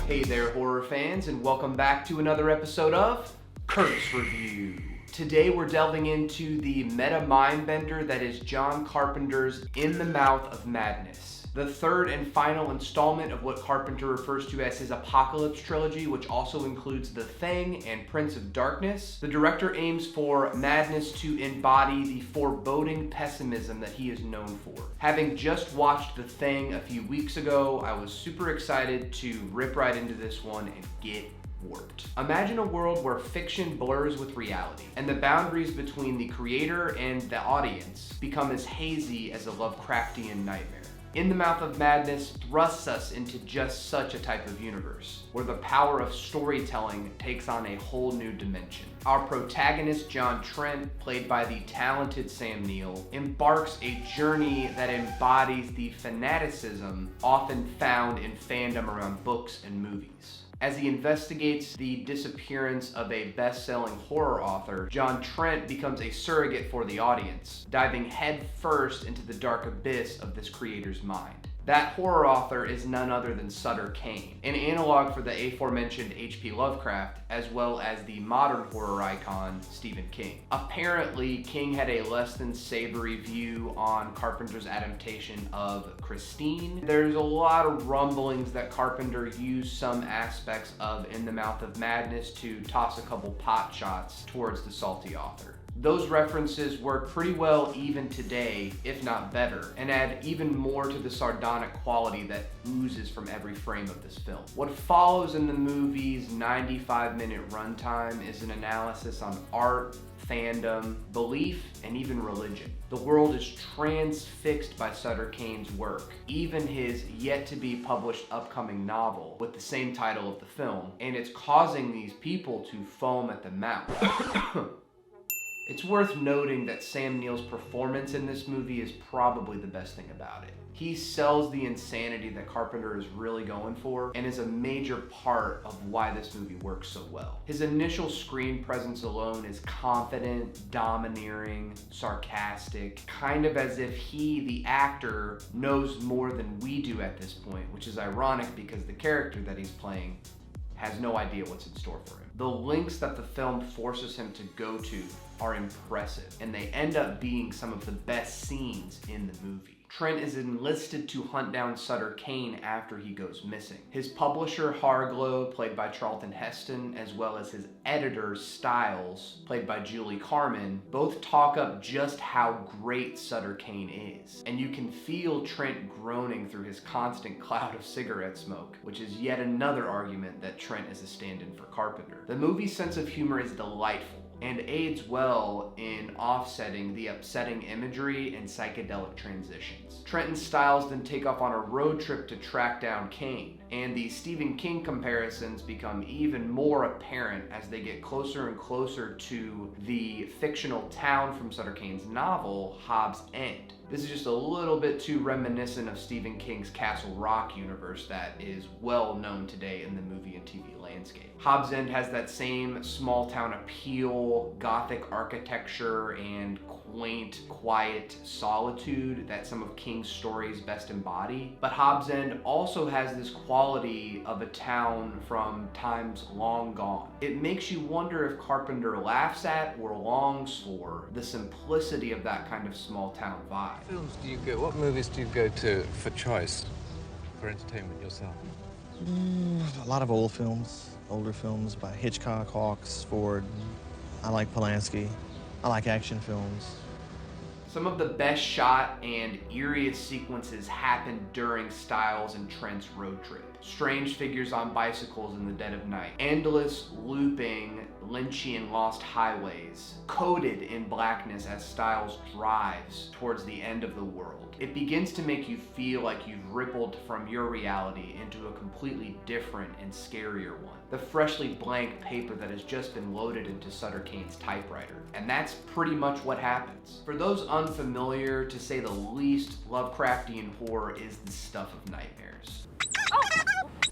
Hey there, horror fans, and welcome back to another episode of Curtis Review. Today we're delving into the meta mindbender that is John Carpenter's In the Mouth of Madness, the third and final installment of what Carpenter refers to as his Apocalypse trilogy, which also includes The Thing and Prince of Darkness. The director aims for madness to embody the foreboding pessimism that he is known for. Having just watched The Thing a few weeks ago, I was super excited to rip right into this one and get warped. Imagine a world where fiction blurs with reality, and the boundaries between the creator and the audience become as hazy as a Lovecraftian nightmare. In the Mouth of Madness thrusts us into just such a type of universe, where the power of storytelling takes on a whole new dimension. Our protagonist, John Trent, played by the talented Sam Neill, embarks a journey that embodies the fanaticism often found in fandom around books and movies. As he investigates the disappearance of a best-selling horror author, John Trent becomes a surrogate for the audience, diving headfirst into the dark abyss of this creator's mind. That horror author is none other than Sutter Kane, an analog for the aforementioned H.P. Lovecraft, as well as the modern horror icon Stephen King. Apparently, King had a less than savory view on Carpenter's adaptation of Christine. There's a lot of rumblings that Carpenter used some aspects of In the Mouth of Madness to toss a couple pot shots towards the salty author. Those references work pretty well even today, if not better, and add even more to the sardonic quality that oozes from every frame of this film. What follows in the movie's 95-minute runtime is an analysis on art, fandom, belief, and even religion. The world is transfixed by Sutter Kane's work, even his yet-to-be-published upcoming novel with the same title of the film, and it's causing these people to foam at the mouth. It's worth noting that Sam Neill's performance in this movie is probably the best thing about it. He sells the insanity that Carpenter is really going for and is a major part of why this movie works so well. His initial screen presence alone is confident, domineering, sarcastic, kind of as if he, the actor, knows more than we do at this point, which is ironic because the character that he's playing has no idea what's in store for him. The lengths that the film forces him to go to are impressive, and they end up being some of the best scenes in the movie. Trent is enlisted to hunt down Sutter Kane after he goes missing. His publisher, Harglow, played by Charlton Heston, as well as his editor, Styles, played by Julie Carmen, both talk up just how great Sutter Kane is. And you can feel Trent groaning through his constant cloud of cigarette smoke, which is yet another argument that Trent is a stand-in for Carpenter. The movie's sense of humor is delightful and aids well in offsetting the upsetting imagery and psychedelic transitions. Trent and Styles then take off on a road trip to track down Kane, and the Stephen King comparisons become even more apparent as they get closer and closer to the fictional town from Sutter Kane's novel, Hobs End. This is just a little bit too reminiscent of Stephen King's Castle Rock universe that is well known today in the movie and TV landscape. Hobs End has that same small town appeal, gothic architecture, and quaint, quiet solitude that some of King's stories best embody. But Hobs End also has this quality of a town from times long gone. It makes you wonder if Carpenter laughs at or longs for the simplicity of that kind of small town vibe. What movies do you go to for choice, for entertainment yourself? A lot of older films by Hitchcock, Hawks, Ford. I like Polanski. I like action films. Some of the best shot and eeriest sequences happen during Styles and Trent's road trip. Strange figures on bicycles in the dead of night. Endless, looping, Lynchian lost highways, coated in blackness as Styles drives towards the end of the world. It begins to make you feel like you've rippled from your reality into a completely different and scarier one. The freshly blank paper that has just been loaded into Sutter Kane's typewriter. And that's pretty much what happens. For those unfamiliar, to say the least, Lovecraftian horror is the stuff of nightmares.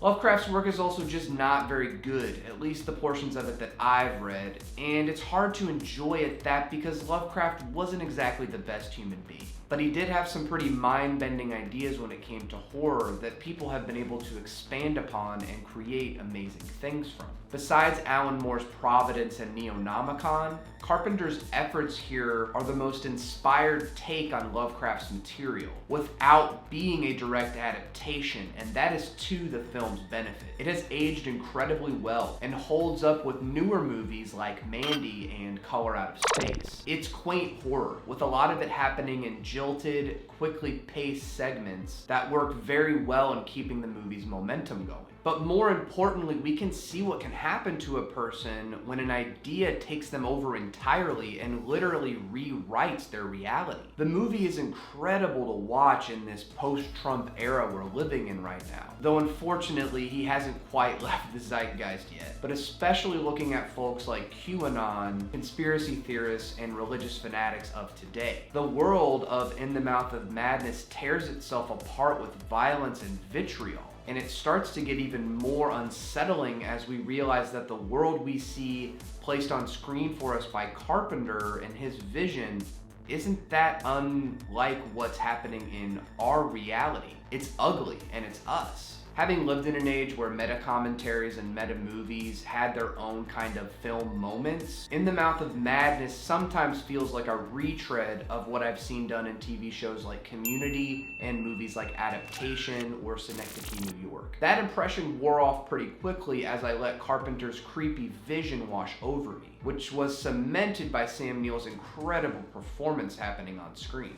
Lovecraft's work is also just not very good, at least the portions of it that I've read, and it's hard to enjoy it that because Lovecraft wasn't exactly the best human being. But he did have some pretty mind-bending ideas when it came to horror that people have been able to expand upon and create amazing things from. Besides Alan Moore's Providence and Neonomicon, Carpenter's efforts here are the most inspired take on Lovecraft's material, without being a direct adaptation, and that is to the film's benefit. It has aged incredibly well and holds up with newer movies like Mandy and Color Out of Space. It's quaint horror, with a lot of it happening in jilted, quickly paced segments that work very well in keeping the movie's momentum going. But more importantly, we can see what can happen to a person when an idea takes them over entirely and literally rewrites their reality. The movie is incredible to watch in this post-Trump era we're living in right now, though unfortunately he hasn't quite left the zeitgeist yet. But especially looking at folks like QAnon, conspiracy theorists, and religious fanatics of today. The world of In the Mouth of Madness tears itself apart with violence and vitriol. And it starts to get even more unsettling as we realize that the world we see placed on screen for us by Carpenter and his vision isn't that unlike what's happening in our reality. It's ugly and it's us. Having lived in an age where meta-commentaries and meta-movies had their own kind of film moments, In the Mouth of Madness sometimes feels like a retread of what I've seen done in TV shows like Community and movies like Adaptation or Synecdoche, New York. That impression wore off pretty quickly as I let Carpenter's creepy vision wash over me, which was cemented by Sam Neill's incredible performance happening on screen.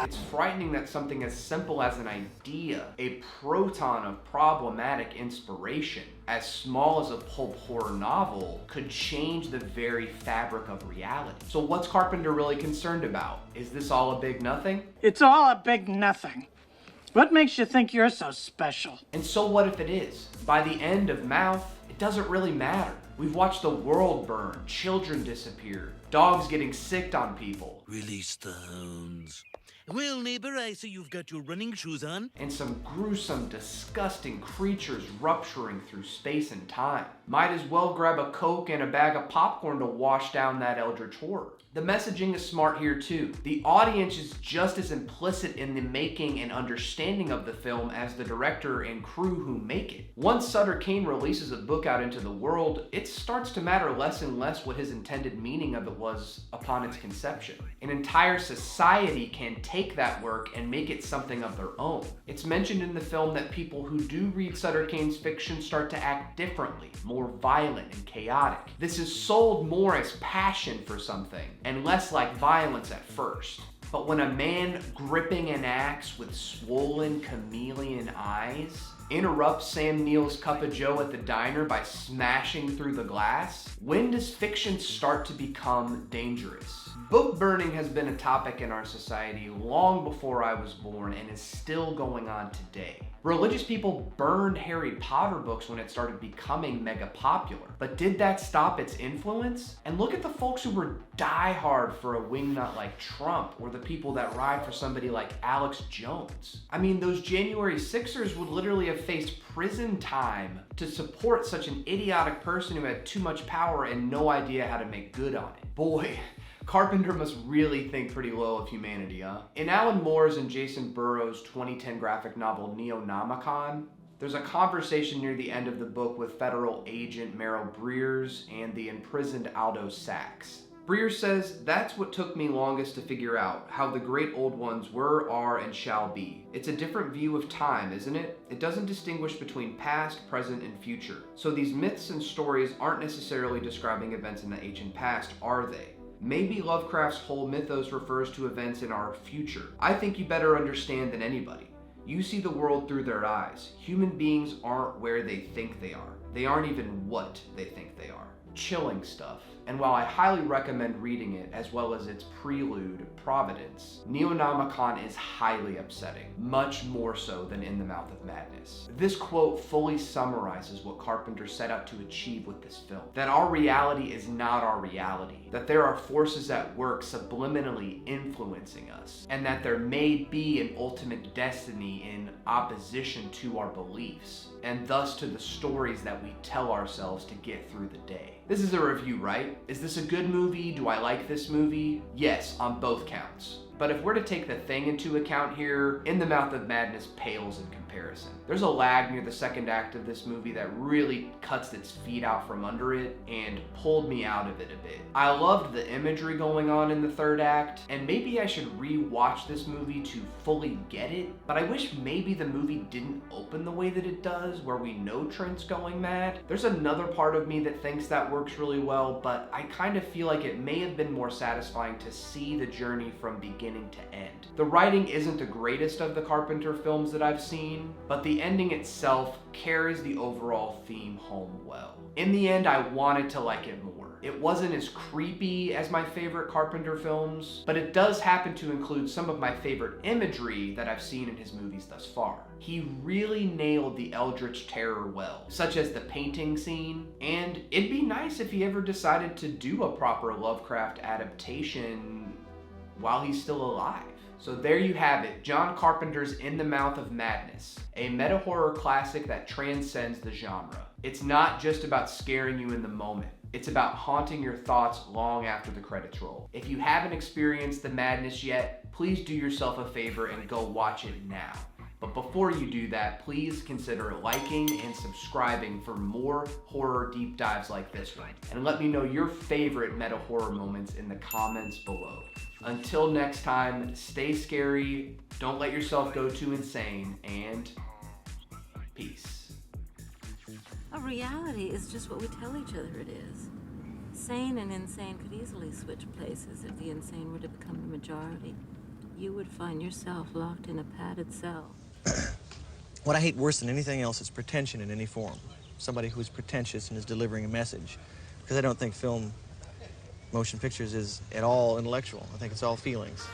It's frightening that something as simple as an idea, a proton of problematic inspiration, as small as a pulp horror novel, could change the very fabric of reality. So what's Carpenter really concerned about? Is this all a big nothing? It's all a big nothing. What makes you think you're so special? And so what if it is? By the end of Mouth, it doesn't really matter. We've watched the world burn, children disappear, dogs getting sicked on people. Release the hounds. Well, neighbor, I see you've got your running shoes on. And some gruesome, disgusting creatures rupturing through space and time. Might as well grab a Coke and a bag of popcorn to wash down that eldritch horror. The messaging is smart here too. The audience is just as implicit in the making and understanding of the film as the director and crew who make it. Once Sutter Kane releases a book out into the world, it starts to matter less and less what his intended meaning of it was upon its conception. An entire society can take that work and make it something of their own. It's mentioned in the film that people who do read Sutter Kane's fiction start to act differently, more violent and chaotic. This is sold more as passion for something, and less like violence at first. But when a man gripping an axe with swollen chameleon eyes interrupts Sam Neill's cup of joe at the diner by smashing through the glass, when does fiction start to become dangerous? Book burning has been a topic in our society long before I was born and is still going on today. Religious people burned Harry Potter books when it started becoming mega popular. But did that stop its influence? And look at the folks who were diehard for a wingnut like Trump, or the people that ride for somebody like Alex Jones. I mean, those January 6ers would literally have faced prison time to support such an idiotic person who had too much power and no idea how to make good on it. Boy, Carpenter must really think pretty low of humanity, huh? In Alan Moore's and Jacen Burrows' 2010 graphic novel Neonomicon, there's a conversation near the end of the book with federal agent Merrill Breers and the imprisoned Aldo Sachs. Breers says, "That's what took me longest to figure out, how the great old ones were, are, and shall be. It's a different view of time, isn't it? It doesn't distinguish between past, present, and future. So these myths and stories aren't necessarily describing events in the ancient past, are they? Maybe Lovecraft's whole mythos refers to events in our future. I think you better understand than anybody. You see the world through their eyes. Human beings aren't where they think they are. They aren't even what they think they are." Chilling stuff. And while I highly recommend reading it, as well as its prelude, Providence, Neonomicon is highly upsetting, much more so than In the Mouth of Madness. This quote fully summarizes what Carpenter set out to achieve with this film. That our reality is not our reality, that there are forces at work subliminally influencing us, and that there may be an ultimate destiny in opposition to our beliefs, and thus to the stories that we tell ourselves to get through the day. This is a review, right? Is this a good movie? Do I like this movie? Yes, on both counts. But if we're to take the thing into account here, In the Mouth of Madness pales in comparison. There's a lag near the second act of this movie that really cuts its feet out from under it and pulled me out of it a bit. I loved the imagery going on in the third act, and maybe I should re-watch this movie to fully get it, but I wish maybe the movie didn't open the way that it does, where we know Trent's going mad. There's another part of me that thinks that works really well, but I kind of feel like it may have been more satisfying to see the journey from beginning to end. The writing isn't the greatest of the Carpenter films that I've seen, but the ending itself carries the overall theme home well. In the end, I wanted to like it more. It wasn't as creepy as my favorite Carpenter films, but it does happen to include some of my favorite imagery that I've seen in his movies thus far. He really nailed the eldritch terror well, such as the painting scene, and it'd be nice if he ever decided to do a proper Lovecraft adaptation while he's still alive. So there you have it, John Carpenter's In the Mouth of Madness, a meta-horror classic that transcends the genre. It's not just about scaring you in the moment. It's about haunting your thoughts long after the credits roll. If you haven't experienced the madness yet, please do yourself a favor and go watch it now. But before you do that, please consider liking and subscribing for more horror deep dives like this one. And let me know your favorite meta horror moments in the comments below. Until next time, stay scary, don't let yourself go too insane, and peace. A reality is just what we tell each other it is. Sane and insane could easily switch places if the insane were to become the majority. You would find yourself locked in a padded cell. What I hate worse than anything else is pretension in any form. Somebody who's pretentious and is delivering a message. Because I don't think motion pictures is at all intellectual. I think it's all feelings.